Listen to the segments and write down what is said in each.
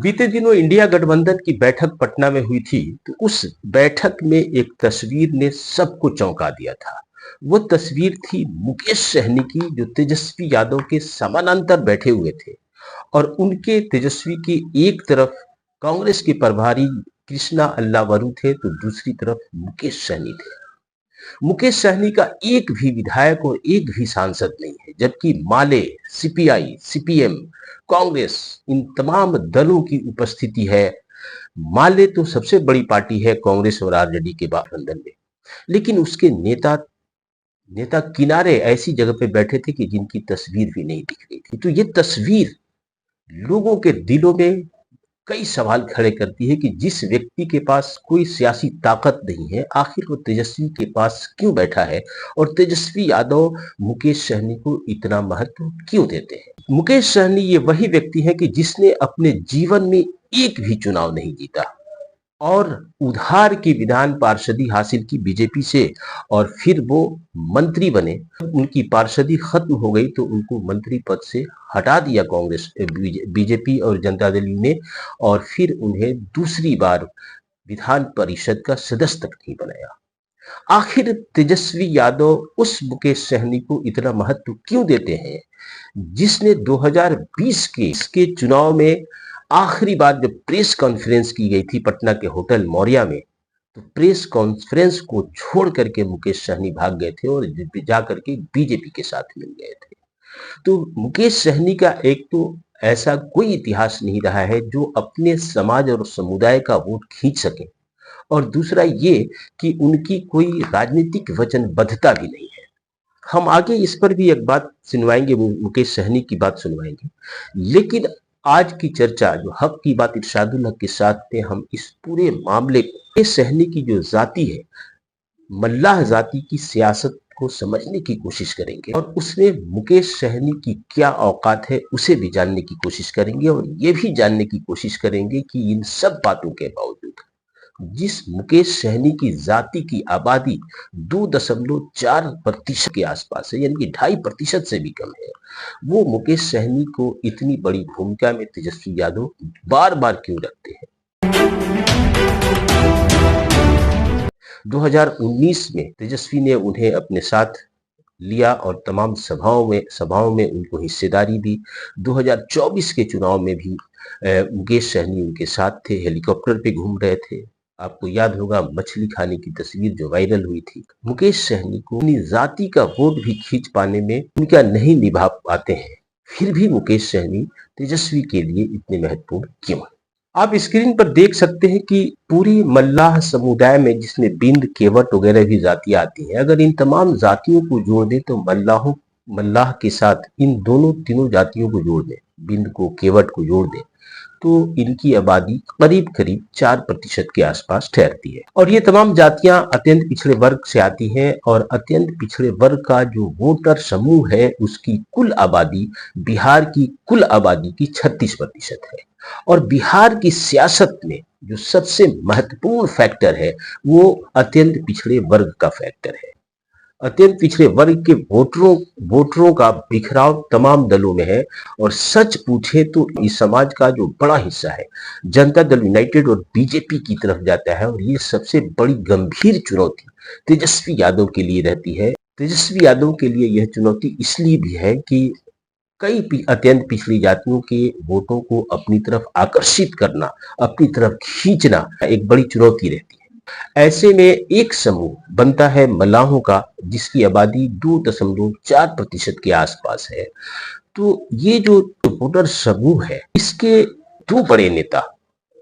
बीते दिनों इंडिया गठबंधन की बैठक पटना में हुई थी। तो उस बैठक में एक तस्वीर ने सबको चौंका दिया था। वो तस्वीर थी मुकेश सहनी की, जो तेजस्वी यादव के समानांतर बैठे हुए थे। और उनके तेजस्वी की एक तरफ कांग्रेस के प्रभारी कृष्णा अल्लावरू थे, तो दूसरी तरफ मुकेश सहनी थे। मुकेश सहनी का एक भी विधायक और एक भी सांसद नहीं है, जबकि माले, सीपीआई, सीपीएम, कांग्रेस, इन तमाम दलों की उपस्थिति है। माले तो सबसे बड़ी पार्टी है कांग्रेस और आरजेडी के गठबंधन में, लेकिन उसके नेता नेता किनारे ऐसी जगह पे बैठे थे कि जिनकी तस्वीर भी नहीं दिख रही थी। तो ये तस्वीर लोगों के दिलों में कई सवाल खड़े करती है कि जिस व्यक्ति के पास कोई सियासी ताकत नहीं है, आखिर वो तेजस्वी के पास क्यों बैठा है, और तेजस्वी यादव मुकेश सहनी को इतना महत्व क्यों देते हैं। मुकेश सहनी ये वही व्यक्ति है कि जिसने अपने जीवन में एक भी चुनाव नहीं जीता और उधार की विधान पार्षदी हासिल की बीजेपी से, और फिर वो मंत्री बने। उनकी पार्षदी खत्म हो गई तो उनको मंत्री पद से हटा दिया कांग्रेस, बीजेपी और जनता दल ने, और फिर उन्हें दूसरी बार विधान परिषद का सदस्य तक नहीं बनाया। आखिर तेजस्वी यादव उस मुकेश सहनी को इतना महत्व क्यों देते हैं, जिसने 2020 के चुनाव में आखिरी बार जब प्रेस कॉन्फ्रेंस की गई थी पटना के होटल मौर्या में, तो प्रेस कॉन्फ्रेंस को छोड़ करके मुकेश सहनी भाग गए थे और जा करके बीजेपी के साथ मिल गए थे। तो मुकेश सहनी का एक तो ऐसा कोई इतिहास नहीं रहा है जो अपने समाज और समुदाय का वोट खींच सके, और दूसरा ये कि उनकी कोई राजनीतिक वचनबद्धता भी नहीं है। हम आगे इस पर भी एक बात सुनवाएंगे, मुकेश सहनी की बात सुनवाएंगे। लेकिन आज की चर्चा जो हक की बात इरशादुल हक के साथ में, हम इस पूरे मामले को, मुकेश सहनी की जो जाति है, मल्लाह जाति की सियासत को समझने की कोशिश करेंगे, और उसमें मुकेश सहनी की क्या औकात है उसे भी जानने की कोशिश करेंगे, और ये भी जानने की कोशिश करेंगे कि इन सब बातों के बावजूद जिस मुकेश सहनी की जाति की आबादी 2.4% के आसपास है, यानी कि 2.5% से भी कम है, वो मुकेश सहनी को इतनी बड़ी भूमिका में तेजस्वी यादव बार बार क्यों रखते हैं। 2019 में तेजस्वी ने उन्हें अपने साथ लिया और तमाम सभाओं में उनको हिस्सेदारी दी। 2024 के चुनाव में भी मुकेश सहनी उनके साथ थे, हेलीकॉप्टर पे घूम रहे थे। आपको याद होगा मछली खाने की तस्वीर जो वायरल हुई थी। मुकेश सहनी को अपनी जाति का वोट भी खींच पाने में उनका नहीं निभा पाते हैं, फिर भी मुकेश सहनी तेजस्वी के लिए इतने महत्वपूर्ण क्यों है। आप स्क्रीन पर देख सकते हैं कि पूरी मल्लाह समुदाय में, जिसमें बिंद, केवट वगैरह भी जातियां आती हैं, अगर इन तमाम जातियों को जोड़ दें तो मल्लाह के साथ इन तीनों जातियों को जोड़ दें, बिंद को, केवट को जोड़ दें, तो इनकी आबादी करीब करीब 4% के आसपास ठहरती है। और ये तमाम जातियां अत्यंत पिछड़े वर्ग से आती हैं, और अत्यंत पिछड़े वर्ग का जो वोटर समूह है, उसकी कुल आबादी बिहार की कुल आबादी की 36% है। और बिहार की सियासत में जो सबसे महत्वपूर्ण फैक्टर है, वो अत्यंत पिछड़े वर्ग का फैक्टर है। अत्यंत पिछड़े वर्ग के वोटरों का बिखराव तमाम दलों में है, और सच पूछे तो इस समाज का जो बड़ा हिस्सा है जनता दल यूनाइटेड और बीजेपी की तरफ जाता है, और ये सबसे बड़ी गंभीर चुनौती तेजस्वी यादव के लिए रहती है। तेजस्वी यादव के लिए यह चुनौती इसलिए भी है कि कई अत्यंत पिछड़ी जातियों के वोटों को अपनी तरफ आकर्षित करना, अपनी तरफ खींचना एक बड़ी चुनौती रहती है। ऐसे में एक समूह बनता है मल्लाहों का, जिसकी आबादी 2.4% के आसपास है। तो ये जो वोटर समूह है, इसके दो बड़े नेता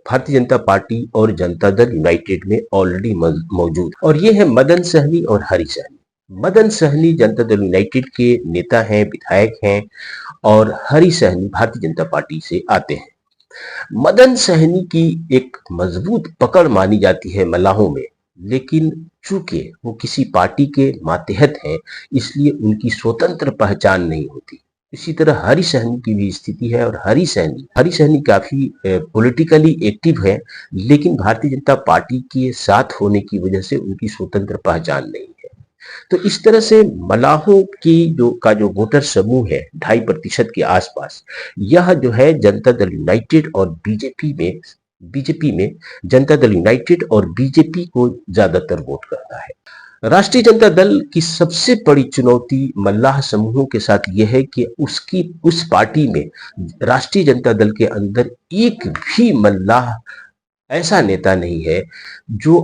भारतीय जनता पार्टी और जनता दल यूनाइटेड में ऑलरेडी मौजूद, और ये है मदन सहनी और हरि सहनी। मदन सहनी जनता दल यूनाइटेड के नेता हैं, विधायक हैं, और हरि सहनी भारतीय जनता पार्टी से आते हैं। मदन सहनी की एक मजबूत पकड़ मानी जाती है मल्लाहों में, लेकिन चूंकि वो किसी पार्टी के मातहत हैं, इसलिए उनकी स्वतंत्र पहचान नहीं होती। इसी तरह हरि सहनी की भी स्थिति है, और हरि सहनी काफी पॉलिटिकली एक्टिव है, लेकिन भारतीय जनता पार्टी के साथ होने की वजह से उनकी स्वतंत्र पहचान नहीं है। तो इस तरह से मलाहों की जो वोटर समूह है 2.5% के आसपास, यह जो है जनता दल यूनाइटेड और बीजेपी में जनता दल यूनाइटेड और बीजेपी को ज्यादातर वोट करता है। राष्ट्रीय जनता दल की सबसे बड़ी चुनौती मल्लाह समूहों के साथ यह है कि उसकी उस पार्टी में राष्ट्रीय जनता दल के अंदर एक भी मल्लाह ऐसा नेता नहीं है जो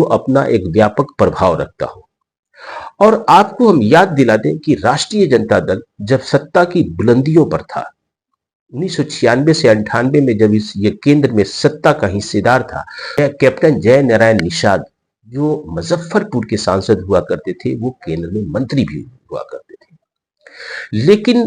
अपना एक व्यापक प्रभाव रखता हो। और आपको हम याद दिला दें कि राष्ट्रीय जनता दल जब सत्ता की बुलंदियों पर था, 1996 से 98 में जब ये केंद्र में सत्ता का हिस्सेदार था, कैप्टन जय नारायण निषाद जो मुजफ्फरपुर के सांसद हुआ करते थे, वो केंद्र में मंत्री भी हुआ करते थे। लेकिन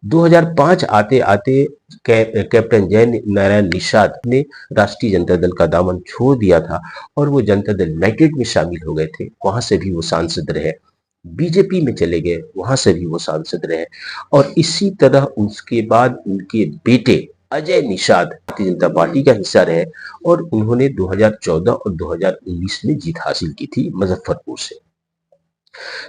2005 आते आते कैप्टन जय नारायण निषाद ने राष्ट्रीय जनता दल का दामन छोड़ दिया था और वो जनता दल यूनाइटेड में शामिल हो गए थे। वहां से भी वो सांसद रहे, बीजेपी में चले गए, वहां से भी वो सांसद रहे। और इसी तरह उसके बाद उनके बेटे अजय निषाद भारतीय जनता पार्टी का हिस्सा रहे और उन्होंने 2014 और 2019 में जीत हासिल की थी मुजफ्फरपुर से।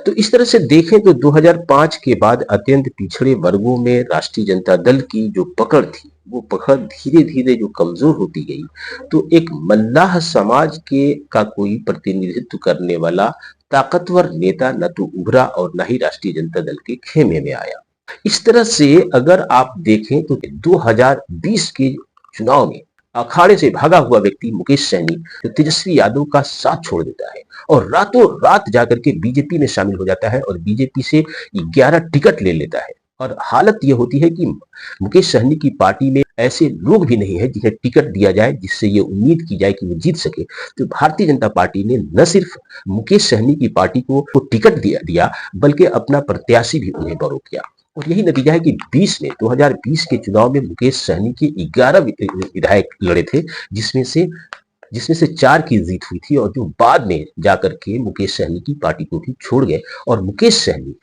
तो इस तरह से देखें तो 2005 के बाद अत्यंत पिछड़े वर्गों में राष्ट्रीय जनता दल की जो पकड़ थी, वो पकड़ धीरे धीरे जो कमजोर होती गई, तो एक मल्लाह समाज के का कोई प्रतिनिधित्व करने वाला ताकतवर नेता न तो उभरा और न ही राष्ट्रीय जनता दल के खेमे में आया। इस तरह से अगर आप देखें तो 2020 के चुनाव में अखाड़े से भागा हुआ व्यक्ति मुकेश सहनी जो तेजस्वी यादव का साथ छोड़ देता है और रातों रात जाकर के बीजेपी में शामिल हो जाता है और बीजेपी से 11 टिकट ले लेता है। और हालत यह होती है कि मुकेश सहनी की पार्टी में ऐसे लोग भी नहीं है जिन्हें टिकट दिया जाए जिससे ये उम्मीद की जाए कि वो जीत सके। तो भारतीय जनता पार्टी ने न सिर्फ मुकेश सहनी की पार्टी को टिकट दिया बल्कि अपना प्रत्याशी भी उन्हें बरो किया। और यही नतीजा है कि 2020 के चुनाव में मुकेश सहनी के 11 विधायक लड़े थे, जिसमें से 4 की जीत हुई थी और जो बाद में जाकर के मुकेश सहनी की पार्टी को भी छोड़ गए। और मुकेश सहनी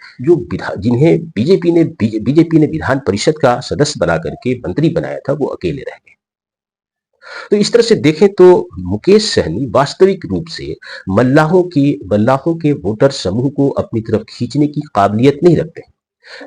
जिन्हें बीजेपी ने विधान परिषद का सदस्य बना करके मंत्री बनाया था, वो अकेले रह गए। तो इस तरह से देखें तो मुकेश सहनी वास्तविक रूप से मल्लाहों के वोटर समूह को अपनी तरफ खींचने की काबिलियत नहीं रखते।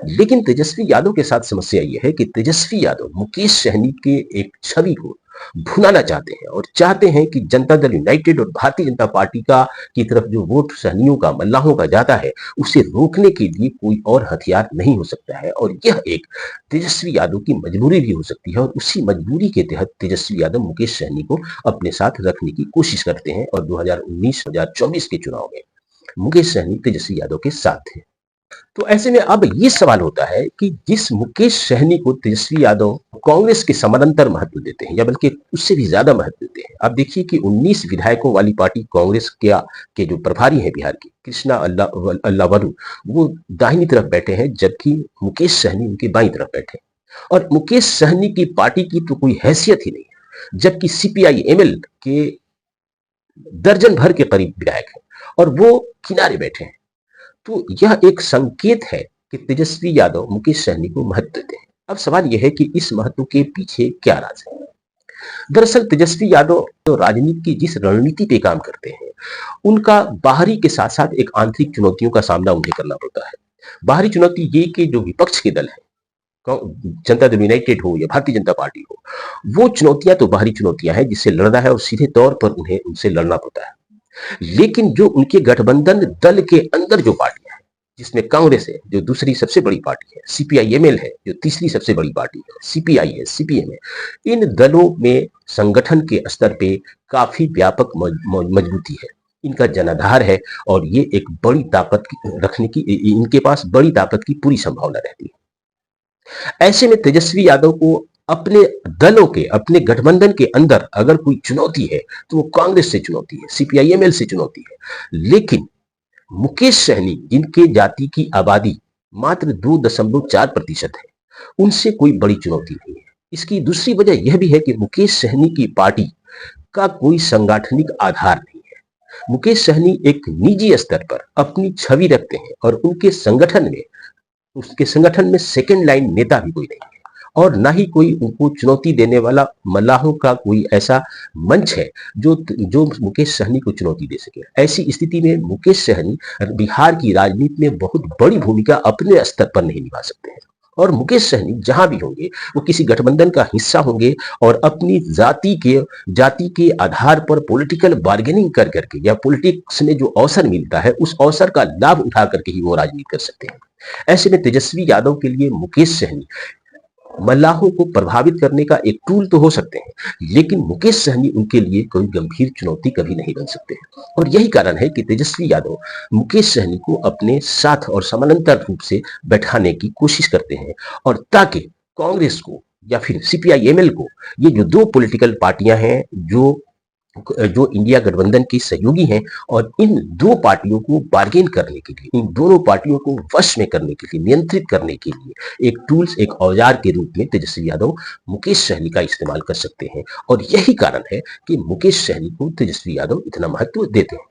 लेकिन तेजस्वी यादव के साथ समस्या यह है कि तेजस्वी यादव मुकेश सहनी के एक छवि को भुनाना चाहते हैं और चाहते हैं कि जनता दल यूनाइटेड और भारतीय जनता पार्टी की तरफ जो वोट सहनियों का मल्लाहों का जाता है, उसे रोकने के लिए कोई और हथियार नहीं हो सकता है। और यह एक तेजस्वी यादव की मजबूरी भी हो सकती है और उसी मजबूरी के तहत तेजस्वी यादव मुकेश सहनी को अपने साथ रखने की कोशिश करते हैं और 2019-2024 के चुनाव में मुकेश सहनी तेजस्वी यादव के साथ थे। तो ऐसे में अब ये सवाल होता है कि जिस मुकेश सहनी को तेजस्वी यादव कांग्रेस के समानांतर महत्व देते हैं या बल्कि उससे भी ज्यादा महत्व देते हैं। आप देखिए कि 19 विधायकों वाली पार्टी कांग्रेस के जो प्रभारी हैं बिहार की कृष्णा अल्लावरू, वो दाहिनी तरफ बैठे हैं जबकि मुकेश सहनी उनके बाईं तरफ बैठे। और मुकेश सहनी की पार्टी की तो कोई हैसियत ही नहीं है, जबकि सीपीआई एमएल के दर्जन भर के करीब विधायक हैं और वो किनारे बैठे हैं। तो यह एक संकेत है कि तेजस्वी यादव मुकेश सहनी को महत्व देते हैं। अब सवाल यह है कि इस महत्व के पीछे क्या राज है। दरअसल तेजस्वी यादव तो राजनीति की जिस रणनीति पे काम करते हैं, उनका बाहरी के साथ साथ एक आंतरिक चुनौतियों का सामना उन्हें करना पड़ता है। बाहरी चुनौती ये कि जो विपक्ष के दल है, जनता दल यूनाइटेड हो या भारतीय जनता पार्टी हो, वो चुनौतियां तो बाहरी चुनौतियां हैं जिससे लड़ना है और सीधे तौर पर उन्हें उनसे लड़ना पड़ता है। लेकिन जो उनके गठबंधन दल के अंदर जो पार्टियां हैं, जिसमें कांग्रेस है जो दूसरी सबसे बड़ी पार्टी है, सीपीआईएमएल है जो तीसरी सबसे बड़ी पार्टी है, सीपीआई है, सीपीएम है, इन दलों में संगठन के स्तर पे काफी व्यापक मजबूती है, इनका जनाधार है और ये एक बड़ी ताकत रखने की इनके पास बड़ी ताकत की पूरी संभावना रहती है। ऐसे में तेजस्वी यादव को अपने दलों के अपने गठबंधन के अंदर अगर कोई चुनौती है तो वो कांग्रेस से चुनौती है, सीपीआईएमएल से चुनौती है। लेकिन मुकेश सहनी जिनके जाति की आबादी मात्र 2.4% है, उनसे कोई बड़ी चुनौती नहीं है। इसकी दूसरी वजह यह भी है कि मुकेश सहनी की पार्टी का कोई सांगठनिक आधार नहीं है। मुकेश सहनी एक निजी स्तर पर अपनी छवि रखते हैं और उसके संगठन में सेकेंड लाइन नेता भी कोई नहीं है और ना ही कोई उनको चुनौती देने वाला मल्लाहों का कोई ऐसा मंच है जो जो मुकेश सहनी को चुनौती दे सके। ऐसी स्थिति में मुकेश सहनी बिहार की राजनीति में बहुत बड़ी भूमिका अपने स्तर पर नहीं निभा सकते हैं। और मुकेश सहनी जहां भी होंगे वो किसी गठबंधन का हिस्सा होंगे और अपनी जाति के आधार पर पॉलिटिकल बार्गेनिंग कर करके या पॉलिटिक्स में जो अवसर मिलता है उस अवसर का लाभ उठा करके ही वो राजनीति कर सकते हैं। ऐसे में तेजस्वी यादव के लिए मुकेश सहनी मल्लाहों को प्रभावित करने का एक टूल तो हो सकते हैं, लेकिन मुकेश सहनी उनके लिए कोई गंभीर चुनौती कभी नहीं बन सकते हैं। और यही कारण है कि तेजस्वी यादव मुकेश सहनी को अपने साथ और समानांतर रूप से बैठाने की कोशिश करते हैं, और ताकि कांग्रेस को या फिर सीपीआई-एमएल को, ये जो दो पॉलिटिकल पार्टियां हैं जो इंडिया गठबंधन की सहयोगी हैं, और इन दो पार्टियों को बार्गेन करने के लिए, इन दोनों पार्टियों को वश में करने के लिए, नियंत्रित करने के लिए एक टूल्स, एक औजार के रूप में तेजस्वी यादव मुकेश सहनी का इस्तेमाल कर सकते हैं। और यही कारण है कि मुकेश सहनी को तेजस्वी यादव इतना महत्व देते हैं।